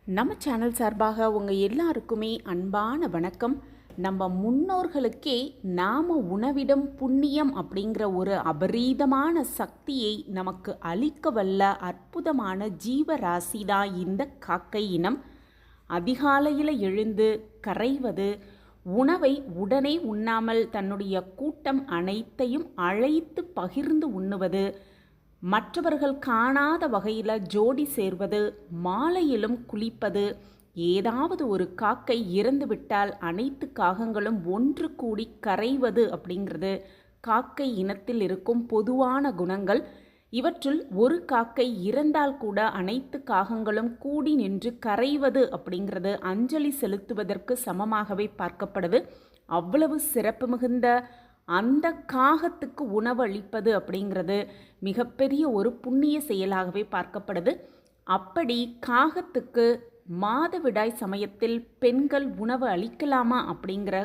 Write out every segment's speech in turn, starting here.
நம்ம சேனல் சார்பாக உங்கள் எல்லாருக்குமே அன்பான வணக்கம். நம்ம முன்னோர்களுக்கே நாம் உணவிடும் புண்ணியம் அப்படிங்கிற ஒரு அபரீதமான சக்தியை நமக்கு அளிக்க வல்ல அற்புதமான ஜீவராசி தான் இந்த காக்கை இனம். அதிகாலையில் எழுந்து கரைவது, உணவை உடனே உண்ணாமல் தன்னுடைய கூட்டம் அனைத்தையும் அழைத்து பகிர்ந்து உண்ணுவது, மற்றவர்கள் காணாத வகையில் ஜோடி சேர்வது, மாலையிலும் குளிப்பது, ஏதாவது ஒரு காக்கை இறந்துவிட்டால் அனைத்து காகங்களும் ஒன்று கூடி கரைவது அப்படிங்கிறது காக்கை இனத்தில் இருக்கும் பொதுவான குணங்கள். இவற்றில் ஒரு காக்கை இறந்தால் கூட அனைத்து காகங்களும் கூடி நின்று கரைவது அப்படிங்கிறது அஞ்சலி செலுத்துவதற்கு சமமாகவே பார்க்கப்படுது. அவ்வளவு சிறப்பு மிகுந்த அந்த காகத்துக்கு உணவு அளிப்பது அப்படிங்கிறது மிகப்பெரிய ஒரு புண்ணிய செயலாகவே பார்க்கப்படுது. அப்படி காகத்துக்கு மாதவிடாய் சமயத்தில் பெண்கள் உணவு அளிக்கலாமா அப்படிங்கிற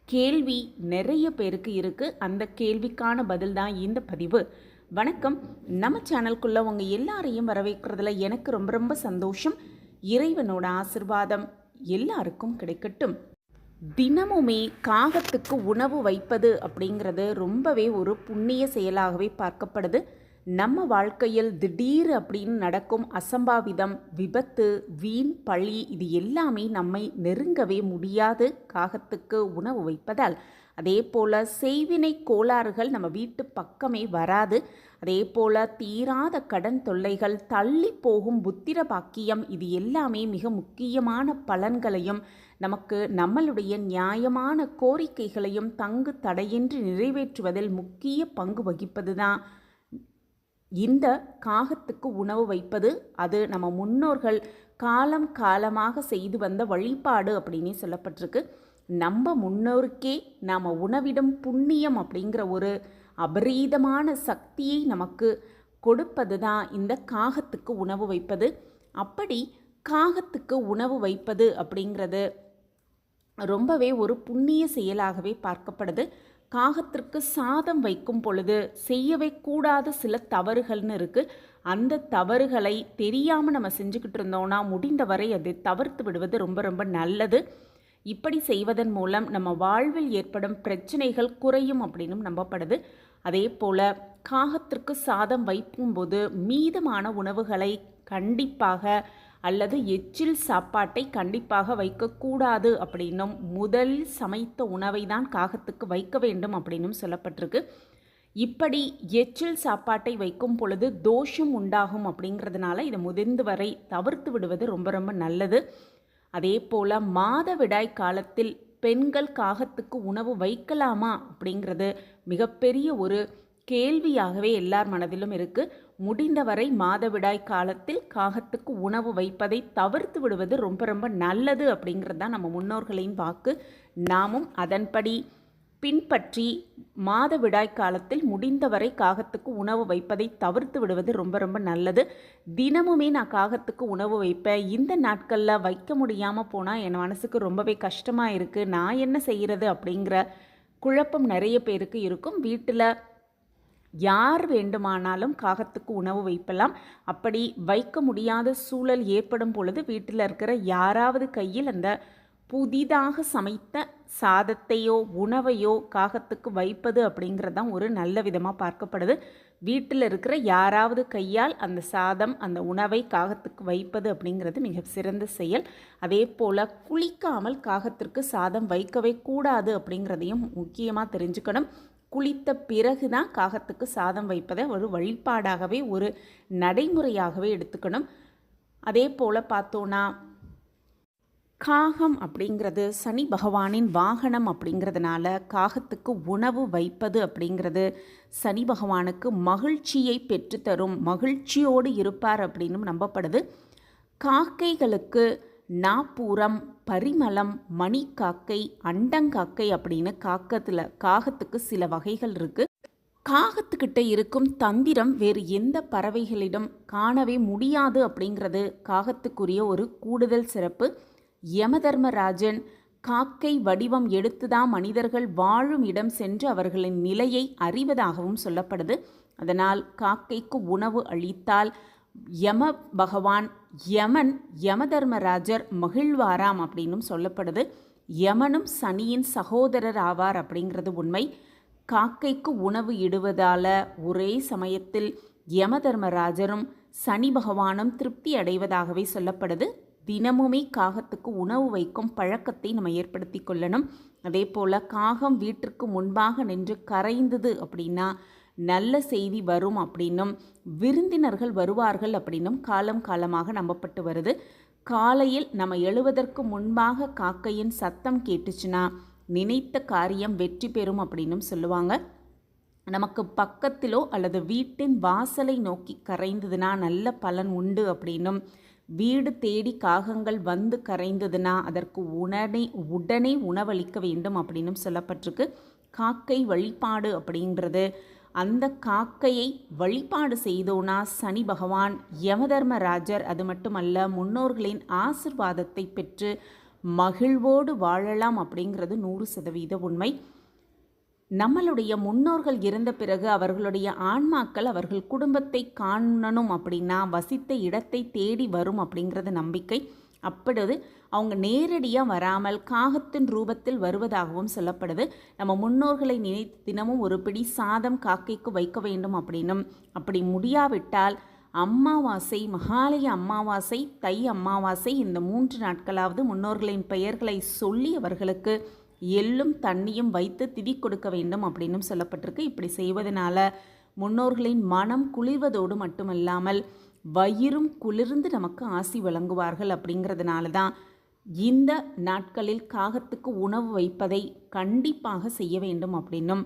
கேள்வி நிறைய பேருக்கு இருக்குது. அந்த கேள்விக்கான பதில் தான் இந்த பதிவு. வணக்கம். நம்ம சேனலுக்குள்ளே உங்கள் எல்லாரையும் வரவேற்கிறதுல எனக்கு ரொம்ப ரொம்ப சந்தோஷம். இறைவனோட ஆசிர்வாதம் எல்லாருக்கும் கிடைக்கட்டும். தினமுமே காகத்துக்கு உணவு வைப்பது அப்படிங்கிறது ரொம்பவே ஒரு புண்ணிய செயலாகவே பார்க்கப்படுது. நம்ம வாழ்க்கையில் திடீர் அப்படின்னு நடக்கும் அசம்பாவிதம், விபத்து, வீண் பழி, இது எல்லாமே நம்மை நெருங்கவே முடியாது காகத்துக்கு உணவு வைப்பதால். அதே போல் செய்வினை கோளாறுகள் நம்ம வீட்டு பக்கமே வராது. அதே போல் தீராத கடன் தொல்லைகள், தள்ளி போகும் புத்திர பாக்கியம், இது எல்லாமே மிக முக்கியமான பலன்களையும் நமக்கு நம்மளுடைய நியாயமான கோரிக்கைகளையும் தங்கு தடையின்றி நிறைவேற்றுவதில் முக்கிய பங்கு வகிப்பது தான் இந்த காகத்துக்கு உணவு வைப்பது. அது நம்ம முன்னோர்கள் காலம் காலமாக செய்து வந்த வழிபாடு அப்படின்னு சொல்லப்பட்டிருக்கு. நம்ம முன்னோருக்கே நாம் உணவிடும் புண்ணியம் அப்படிங்கிற ஒரு அபரீதமான சக்தியை நமக்கு கொடுப்பது தான் இந்த காகத்துக்கு உணவு வைப்பது. அப்படி காகத்துக்கு உணவு வைப்பது அப்படிங்கிறது ரொம்பவே ஒரு புண்ணிய செயலாகவே பார்க்கப்படுது. காகத்திற்கு சாதம் வைக்கும் பொழுது செய்யவே கூடாத சில தவறுகள்னு இருக்குது. அந்த தவறுகளை தெரியாமல் நம்ம செஞ்சுக்கிட்டு இருந்தோம்னா முடிந்தவரை அதை தவிர்த்து விடுவது ரொம்ப ரொம்ப நல்லது. இப்படி செய்வதன் மூலம் நம்ம வாழ்வில் ஏற்படும் பிரச்சனைகள் குறையும் அப்படின்னு நம்பப்படுது. அதே போல் காகத்திற்கு சாதம் வைக்கும்போது மீதமான உணவுகளை கண்டிப்பாக அல்லது எச்சில் சாப்பாட்டை கண்டிப்பாக வைக்கக்கூடாது அப்படின்னும், முதலில் சமைத்த உணவை தான் காகத்துக்கு வைக்க வேண்டும் அப்படின்னும் சொல்லப்பட்டிருக்கு. இப்படி எச்சில் சாப்பாட்டை வைக்கும் பொழுது தோஷம் உண்டாகும் அப்படிங்கிறதுனால இதை முதிர்ந்து வரை தவிர்த்து விடுவது ரொம்ப ரொம்ப நல்லது. அதே போல் மாதவிடாய் காலத்தில் பெண்கள் காகத்துக்கு உணவு வைக்கலாமா அப்படிங்கிறது மிகப்பெரிய ஒரு கேள்வியாகவே எல்லார் மனதிலும் இருக்குது. முடிந்தவரை மாதவிடாய் காலத்தில் காகத்துக்கு உணவு வைப்பதை தவிர்த்து விடுவது ரொம்ப ரொம்ப நல்லது அப்படிங்கிறது தான் நம்ம முன்னோர்களின் வாக்கு. நாமும் அதன்படி பின்பற்றி மாதவிடாய் காலத்தில் முடிந்தவரை காகத்துக்கு உணவு வைப்பதை தவிர்த்து விடுவது ரொம்ப ரொம்ப நல்லது. தினமுமே நான் காகத்துக்கு உணவு வைப்பேன், இந்த நாட்களில் வைக்க முடியாமல் போனால் என் மனசுக்கு ரொம்பவே கஷ்டமாக இருக்குது, நான் என்ன செய்கிறது அப்படிங்கிற குழப்பம் நிறைய பேருக்கு இருக்கும். வீட்டில் யார் வேண்டுமானாலும் காகத்துக்கு உணவு வைக்கலாம். அப்படி வைக்க முடியாத சூழல் ஏற்படும் பொழுது வீட்டில் இருக்கிற யாராவது கையில் அந்த புதிதாக சமைத்த சாதத்தையோ உணவையோ காகத்துக்கு வைப்பது அப்படிங்கிறதான் ஒரு நல்ல விதமாக பார்க்கப்படுது. வீட்டில் இருக்கிற யாராவது கையால் அந்த சாதம் அந்த உணவை காகத்துக்கு வைப்பது அப்படிங்கிறது மிக சிறந்த செயல். அதே போல் குளிக்காமல் காகத்திற்கு சாதம் வைக்கவே கூடாது அப்படிங்கிறதையும் முக்கியமாக தெரிஞ்சுக்கணும். குளித்த பிறகு தான் காகத்துக்கு சாதம் வைப்பதை ஒரு வழிபாடாகவே ஒரு நடைமுறையாகவே எடுத்துக்கணும். அதே போல் பார்த்தோன்னா காகம் அப்படிங்கிறது சனி பகவானின் வாகனம் அப்படிங்கிறதுனால காகத்துக்கு உணவு வைப்பது அப்படிங்கிறது சனி பகவானுக்கு மகிழ்ச்சியை பெற்றுத்தரும், மகிழ்ச்சியோடு இருப்பார் அப்படின்னு நம்பப்படுது. காக்கைகளுக்கு நாப்பூரம், பரிமளம், மணிக்காக்கை, அண்டங்காக்கை அப்படின்னு காகத்துக்கு சில வகைகள் இருக்குது. காகத்துக்கிட்ட இருக்கும் தந்திரம் வேறு எந்த பறவைகளிடம் காணவே முடியாது அப்படிங்கிறது காகத்துக்குரிய ஒரு கூடுதல் சிறப்பு. யமதர்மராஜன் காக்கை வடிவம் எடுத்துதான் மனிதர்கள் வாழும் இடம் சென்று அவர்களின் நிலையை அறிவதாகவும் சொல்லப்படுது. அதனால் காக்கைக்கு உணவு அளித்தால் யம பகவான் யமன் யமதர்மராஜர் மகிழ்வாராம் அப்படின்னும் சொல்லப்படுது. யமனும் சனியின் சகோதரர் ஆவார் அப்படிங்கிறது உண்மை. காக்கைக்கு உணவு இடுவதால் ஒரே சமயத்தில் யமதர்மராஜரும் சனி பகவானும் திருப்தி அடைவதாகவே சொல்லப்படுது. தினமுமே காகத்துக்கு உணவு வைக்கும் பழக்கத்தை நம்ம ஏற்படுத்தி கொள்ளணும். அதே போல் காகம் வீட்டிற்கு முன்பாக நின்று கரைந்தது அப்படின்னா நல்ல செய்தி வரும் அப்படின்னும் விருந்தினர்கள் வருவார்கள் அப்படின்னும் காலம் காலமாக நம்பப்பட்டு வருது. காலையில் நம்ம எழுவதற்கு முன்பாக காக்கையின் சத்தம் கேட்டுச்சுன்னா நினைத்த காரியம் வெற்றி பெறும் அப்படின்னும் சொல்லுவாங்க. நமக்கு பக்கத்திலோ அல்லது வீட்டின் வாசலை நோக்கி கரைந்ததுன்னா நல்ல பலன் உண்டு அப்படின்னும், வீடு தேடி காகங்கள் வந்து கரைந்ததுன்னா அதற்கு உடனே உணவளிக்க வேண்டும் அப்படின்னும் சொல்லப்பட்டிருக்கு. காக்கை வழிபாடு அப்படின்றது, அந்த காக்கையை வழிபாடு செய்தோன்னா சனி பகவான் யமதர்மராஜர் அது மட்டுமல்ல முன்னோர்களின் ஆசிர்வாதத்தை பெற்று மகிழ்வோடு வாழலாம் அப்படிங்கிறது 100% உண்மை. நம்மளுடைய முன்னோர்கள் இறந்த பிறகு அவர்களுடைய ஆன்மாக்கள் அவர்கள் குடும்பத்தை காணணும் அப்படின்னா வசித்த இடத்தை தேடி வரும் அப்படிங்கிறது நம்பிக்கை. அப்பொழுது அவங்க நேரடியாக வராமல் காகத்தின் ரூபத்தில் வருவதாகவும் சொல்லப்படுது. நம்ம முன்னோர்களை நினைத்து தினமும் ஒரு பிடி சாதம் காக்கைக்கு வைக்க வேண்டும் அப்படின்னும், அப்படி முடியாவிட்டால் அமாவாசை, மகாலய அமாவாசை, தை அமாவாசை இந்த 3 நாட்களாவது முன்னோர்களின் பெயர்களை சொல்லி அவர்களுக்கு எள்ளும் தண்ணியும் வைத்து திதி கொடுக்க வேண்டும் அப்படின்னும் சொல்லப்பட்டிருக்கு. இப்படி செய்வதனால முன்னோர்களின் மனம் குளிர்வதோடு மட்டுமல்லாமல் வயிறும் குளிர்ந்து நமக்கு ஆசி வழங்குவார்கள். அப்படிங்கிறதுனால தான் இந்த நாட்களில் காகத்துக்கு உணவு வைப்பதை கண்டிப்பாக செய்ய வேண்டும் அப்படின்னும்,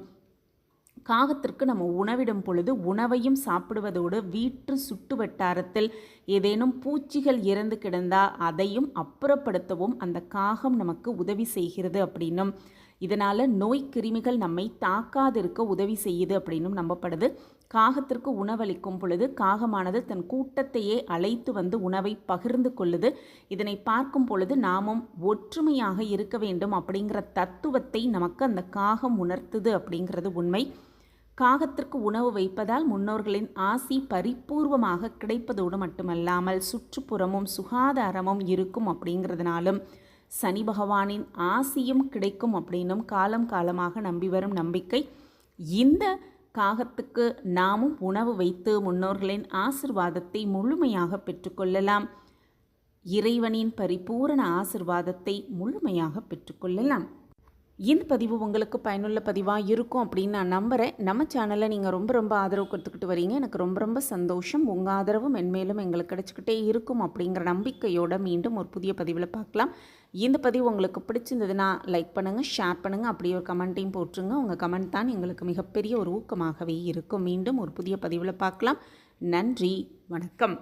காகத்திற்கு நம்ம உணவிடும் பொழுது உணவையும் சாப்பிடுவதோடு வீட்டு சுட்டு வட்டாரத்தில் ஏதேனும் பூச்சிகள் இறந்து கிடந்தால் அதையும் அப்புறப்படுத்தவும் அந்த காகம் நமக்கு உதவி செய்கிறது அப்படின்னும், இதனால் நோய் கிருமிகள் நம்மை தாக்காதிருக்க உதவி செய்யுது அப்படின்னும் நம்பப்படுது. காகத்திற்கு உணவளிக்கும் பொழுது காகமானது தன் கூட்டத்தையே அழைத்து வந்து உணவை பகிர்ந்து கொள்ளுது. இதனை பார்க்கும் பொழுது நாமும் ஒற்றுமையாக இருக்க வேண்டும் அப்படிங்கிற தத்துவத்தை நமக்கு அந்த காகம் உணர்த்துது அப்படிங்கிறது உண்மை. காகத்திற்கு உணவு வைப்பதால் முன்னோர்களின் ஆசி பரிபூர்வமாக கிடைப்பதோடு மட்டுமல்லாமல் சுற்றுப்புறமும் சுகாதாரமும் இருக்கும் அப்படிங்கிறதுனாலும் சனி பகவானின் ஆசியும் கிடைக்கும் அப்படின்னும் காலம் காலமாக நம்பி வரும் நம்பிக்கை. இந்த காகத்துக்கு நாமும் உணவு வைத்து முன்னோர்களின் ஆசிர்வாதத்தை முழுமையாக பெற்றுக்கொள்ளலாம். இறைவனின் பரிபூரண ஆசிர்வாதத்தை முழுமையாக பெற்றுக்கொள்ளலாம். இந்த பதிவு உங்களுக்கு பயனுள்ள பதிவாக இருக்கும் அப்படின்னு நான் நம்புகிறேன். நம்ம சேனலை நீங்கள் ரொம்ப ஆதரவு கொடுத்துக்கிட்டு வரீங்க. எனக்கு ரொம்ப சந்தோஷம். உங்கள் ஆதரவு மென்மேலும் எங்களுக்கு கிடைச்சிக்கிட்டே இருக்கும் அப்படிங்கிற நம்பிக்கையோடு மீண்டும் ஒரு புதிய பதிவில் பார்க்கலாம். இந்த பதிவு உங்களுக்கு பிடிச்சிருந்ததுன்னா லைக் பண்ணுங்கள், ஷேர் பண்ணுங்கள், அப்படியே ஒரு கமெண்ட்டையும் போட்டுருங்க. உங்கள் கமெண்ட் தான் எங்களுக்கு மிகப்பெரிய ஒரு ஊக்கமாகவே இருக்கும். மீண்டும் ஒரு புதிய பதிவில் பார்க்கலாம். நன்றி, வணக்கம்.